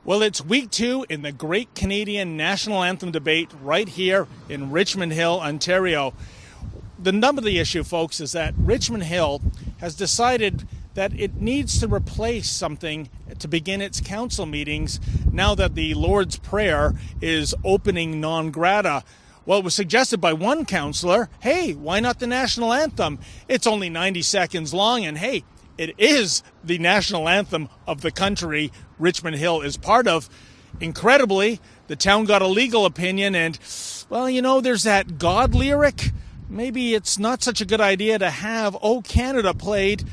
Well, it's week 2 in the Great Canadian National Anthem debate right here in Richmond Hill, Ontario. The nub of the issue, folks, is that Richmond Hill has decided that it needs to replace something to begin its council meetings now that the Lord's Prayer is opening non grata. Well, it was suggested by one councillor, hey, why not the national anthem? It's only 90 seconds long, and hey, it is the national anthem of the country Richmond Hill is part of. Incredibly, the town got a legal opinion, and, well, you know, there's that God lyric. Maybe it's not such a good idea to have O Canada played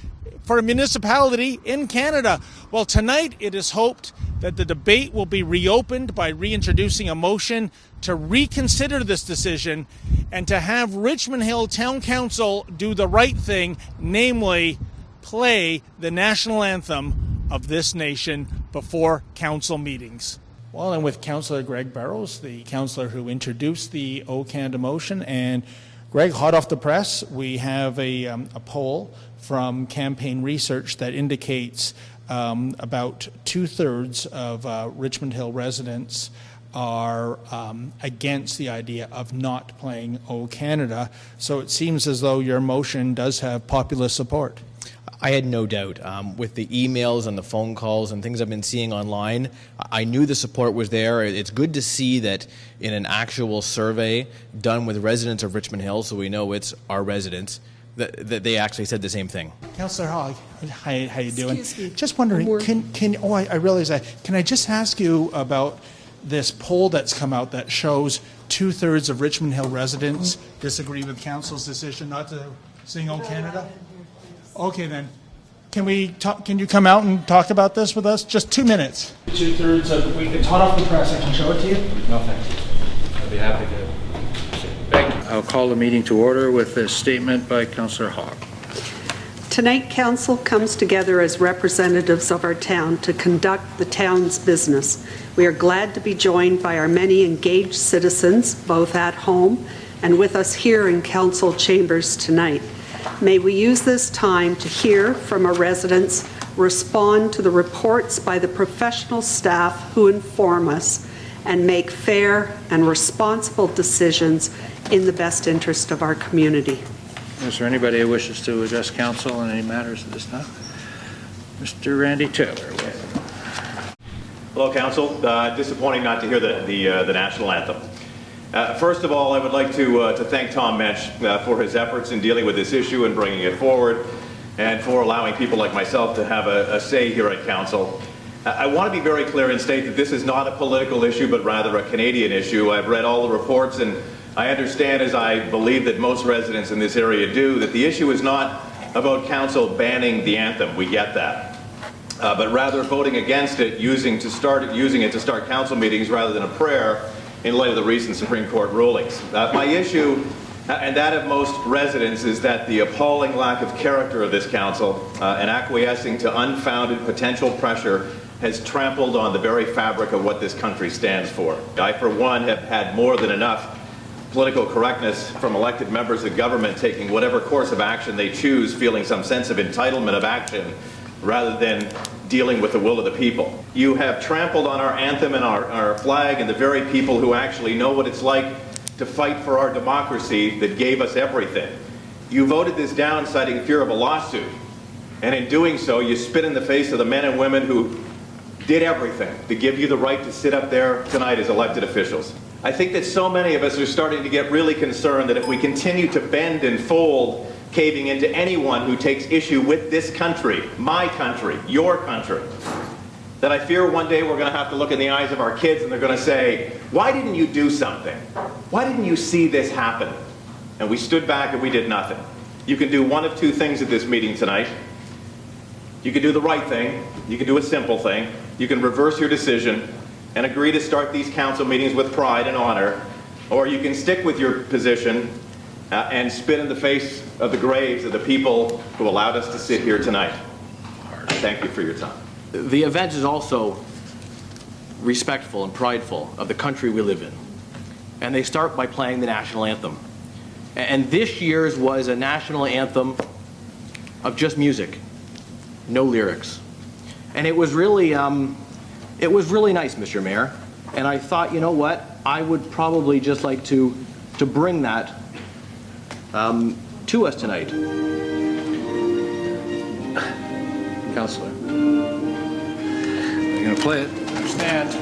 for a municipality in Canada. Well, tonight it is hoped that the debate will be reopened by reintroducing a motion to reconsider this decision and to have Richmond Hill Town Council do the right thing, namely play the national anthem of this nation before council meetings. Well, and with Councillor Greg Barrows, the councillor who introduced the O Canada motion, and Greg, hot off the press, we have a poll from Campaign Research that indicates about 2/3 of Richmond Hill residents are against the idea of not playing O Canada. So it seems as though your motion does have popular support. I had no doubt. With the emails and the phone calls and things I've been seeing online, I knew the support was there. It's good to see that in an actual survey done with residents of Richmond Hill, so we know it's our residents, that they actually said the same thing. Councillor Hogg, how you doing? Excuse me. Just wondering, I realize that. Can I just ask you about this poll that's come out that shows 2/3 of Richmond Hill residents disagree with council's decision not to sing O Canada? Okay, then. Can you come out and talk about this with us? Just 2 minutes. 2/3 of, it's hot off the press. I can show it to you. No, thank you. I'd be happy to. Thank you. I'll call the meeting to order with a statement by Councillor Hogg. Tonight, Council comes together as representatives of our town to conduct the town's business. We are glad to be joined by our many engaged citizens, both at home and with us here in Council chambers tonight. May we use this time to hear from our residents, respond to the reports by the professional staff who inform us, and make fair and responsible decisions in the best interest of our community. Is there anybody who wishes to address council on any matters at this time? Mr. Randy Taylor. Hello, Council. Disappointing not to hear the national anthem. First of all, I would like to thank Tom Mensch for his efforts in dealing with this issue and bringing it forward, and for allowing people like myself to have a say here at Council. I want to be very clear and state that this is not a political issue, but rather a Canadian issue. I've read all the reports, and I understand, as I believe that most residents in this area do, that the issue is not about Council banning the anthem. We get that. But rather voting against it, using it to start Council meetings rather than a prayer, in light of the recent Supreme Court rulings. My issue, and that of most residents, is that the appalling lack of character of this Council and acquiescing to unfounded potential pressure has trampled on the very fabric of what this country stands for. I, for one, have had more than enough political correctness from elected members of government taking whatever course of action they choose, feeling some sense of entitlement of action, rather than dealing with the will of the people. You have trampled on our anthem and our flag and the very people who actually know what it's like to fight for our democracy that gave us everything. You voted this down citing fear of a lawsuit, and in doing so you spit in the face of the men and women who did everything to give you the right to sit up there tonight as elected officials. I think that so many of us are starting to get really concerned that if we continue to bend and fold, caving into anyone who takes issue with this country, my country, your country, that I fear one day we're going to have to look in the eyes of our kids and they're going to say, why didn't you do something? Why didn't you see this happen? And we stood back and we did nothing. You can do one of two things at this meeting tonight. You can do the right thing. You can do a simple thing. You can reverse your decision and agree to start these council meetings with pride and honor, or you can stick with your position and spit in the face of the graves of the people who allowed us to sit here tonight. Thank you for your time. The event is also respectful and prideful of the country we live in. And they start by playing the national anthem. And this year's was a national anthem of just music, no lyrics. And it was really It was really nice, Mr. Mayor, and I thought, you know what, I would probably just like to bring that to us tonight. Councillor. You're going to play it. Understand.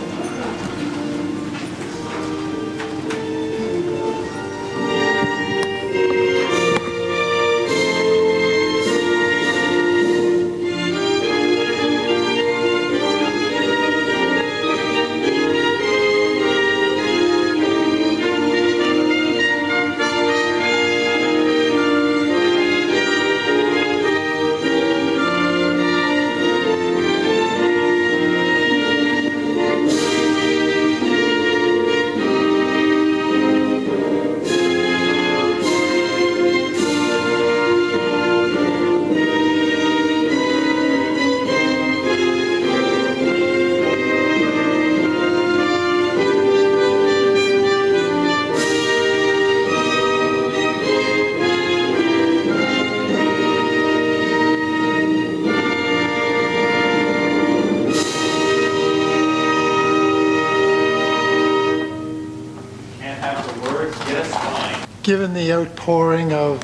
Given the outpouring of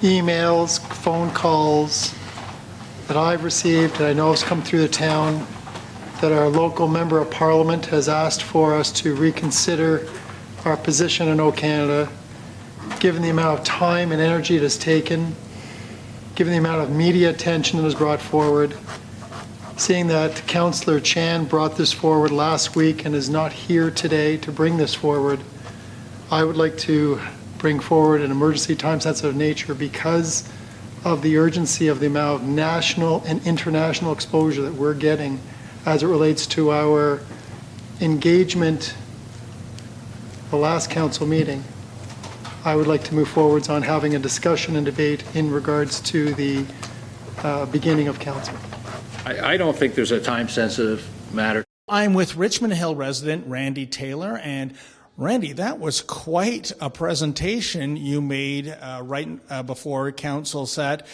emails, phone calls that I've received, and I know has come through the town, that our local member of parliament has asked for us to reconsider our position in O-Canada, given the amount of time and energy it has taken, given the amount of media attention that was brought forward, seeing that Councillor Chan brought this forward last week and is not here today to bring this forward, I would like to bring forward an emergency time-sensitive nature because of the urgency of the amount of national and international exposure that we're getting as it relates to our engagement the last council meeting. I would like to move forwards on having a discussion and debate in regards to the beginning of council. I don't think there's a time-sensitive matter. I'm with Richmond Hill resident Randy Taylor, and Randy, that was quite a presentation you made before council sat.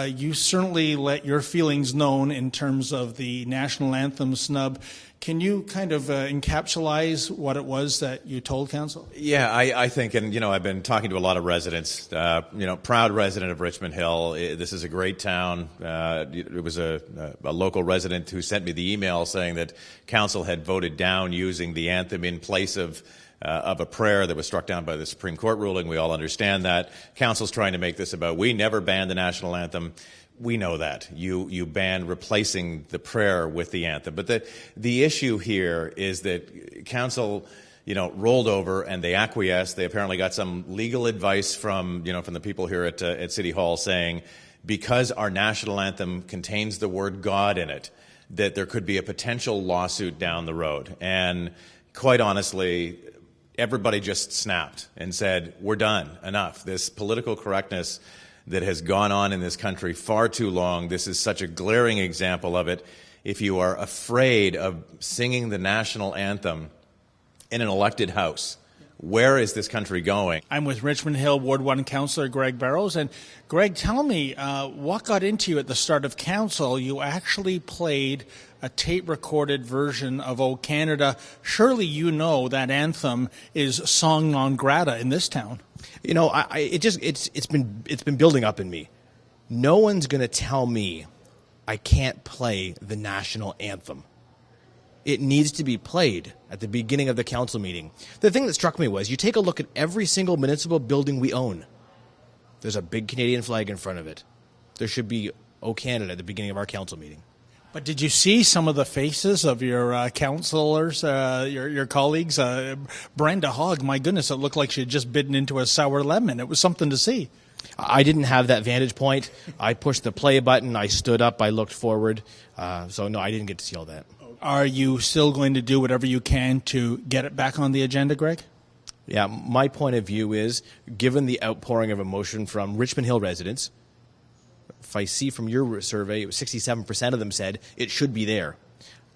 You certainly let your feelings known in terms of the national anthem snub. Can you kind of encapsulate what it was that you told council? Yeah, I think, and I've been talking to a lot of residents. Proud resident of Richmond Hill. This is a great town. It was a local resident who sent me the email saying that council had voted down using the anthem in place of a prayer that was struck down by the Supreme Court ruling. We all understand that. Council's trying to make this about, we never banned the national anthem. We know that. You banned replacing the prayer with the anthem. But the issue here is that council, rolled over and they acquiesced. They apparently got some legal advice from the people here at City Hall saying, because our national anthem contains the word God in it, that there could be a potential lawsuit down the road. And quite honestly, everybody just snapped and said, we're done, enough. This political correctness that has gone on in this country far too long, this is such a glaring example of it. If you are afraid of singing the national anthem in an elected house, where is this country going? I'm with Richmond Hill Ward 1 Councillor Greg Barrows. And Greg, tell me, what got into you at the start of council? You actually played a tape-recorded version of O Canada. Surely you know that anthem is song non grata in this town. It's been building up in me. No one's going to tell me I can't play the national anthem. It needs to be played at the beginning of the council meeting. The thing that struck me was, you take a look at every single municipal building we own. There's a big Canadian flag in front of it. There should be O Canada at the beginning of our council meeting. But did you see some of the faces of your councillors, your colleagues? Brenda Hogg, my goodness, it looked like she had just bitten into a sour lemon. It was something to see. I didn't have that vantage point. I pushed the play button. I stood up. I looked forward. So, no, I didn't get to see all that. Are you still going to do whatever you can to get it back on the agenda, Greg? Yeah, my point of view is, given the outpouring of emotion from Richmond Hill residents, if I see from your survey, 67% of them said it should be there.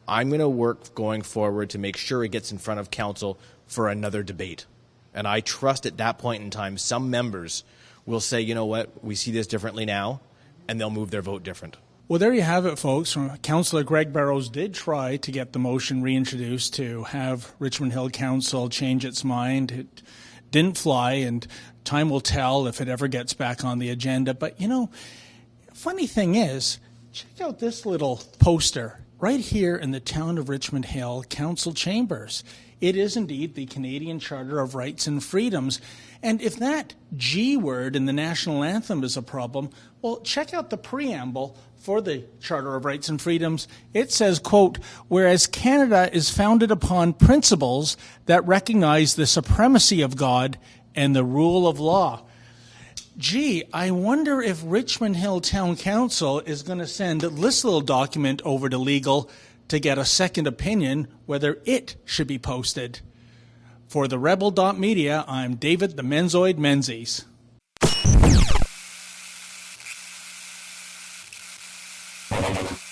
I'm going to work going forward to make sure it gets in front of council for another debate. And I trust at that point in time, some members will say, you know what, we see this differently now, and they'll move their vote different. Well, there you have it, folks. Councillor Greg Barrows did try to get the motion reintroduced to have Richmond Hill Council change its mind. It didn't fly, and time will tell if it ever gets back on the agenda. But, you know, funny thing is, check out this little poster right here in the town of Richmond Hill Council Chambers. It is indeed the Canadian Charter of Rights and Freedoms. And if that G word in the national anthem is a problem, well, check out the preamble for the Charter of Rights and Freedoms. It says, quote, whereas Canada is founded upon principles that recognize the supremacy of God and the rule of law. Gee, I wonder if Richmond Hill Town Council is going to send this little document over to legal to get a second opinion whether it should be posted. For TheRebel.media, I'm David the Menzoid Menzies. Thank you.